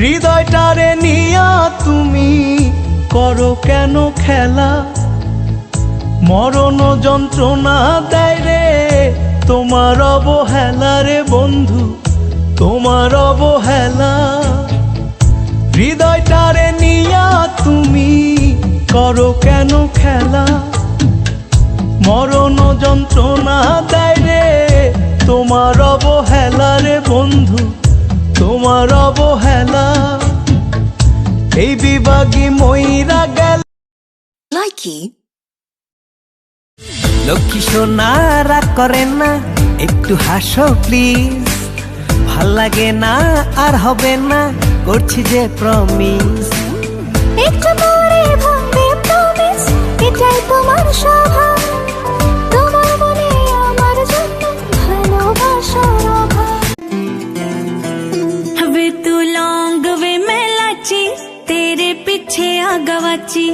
হৃদয়টারে নিয়া তুমি করো কেন খেলা, মরণ যন্ত্রণা দেয় রে তোমার অবহেলা রে বন্ধু, তোমার অবহেলা। হৃদয়টারে নিয়া তুমি করো কেন খেলা, মরণ যন্ত্রণা দেয় রে তোমার অবহেলা রে বন্ধু, তোমার অবহেলা। এই বিভাগী মইরা গেল লাইকি লক্ষ্মী সোনা রাগ করেন না, একটু হাসো প্লিজ। ভাল লাগে না আর হবে না, করছি যে প্রমিস। একটু পরে ভাঙবে প্রমিস, এটাই তোমার স্বভাব। তোমার মনে আমার জন্য ভালোবাসার অভাব। वे तू लौंग वे मैं लाची, तेरे पीछे आ गवाची।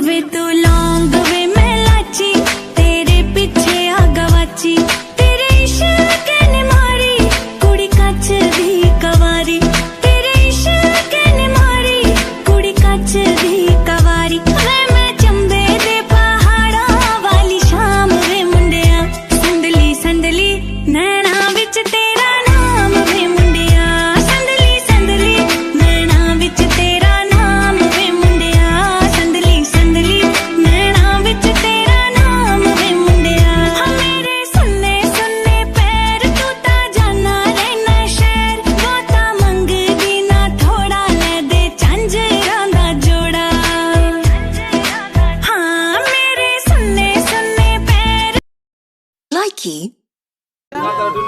वे तू लौंग वे मैं लाची, तेरे पीछे आ गवाची। तेरे इश्क ने मारी कुड़ी कच दी कवारी, तेरे इश्क ने मारी कुड़ी कच दी कवारी। वे मैं चंबे दे पहाड़ा वाली शाम वे मुंडिया, संदली संदली नैना विच तेरा नाम वे मुंडिया। संदली संदली नैना विच तेरा नाम वे मुंडिया। संदली संदली नैना विच तेरा नाम वे मुंडिया। मेरे सुन्ने सुन्ने पैर तू ता जाना रहना शहर, बहुता मंगदी ना थोड़ा ले दे झांजरां दा जोड़ा। हाँ मेरे सुन्ने सुन्ने पैर লাইকি আগে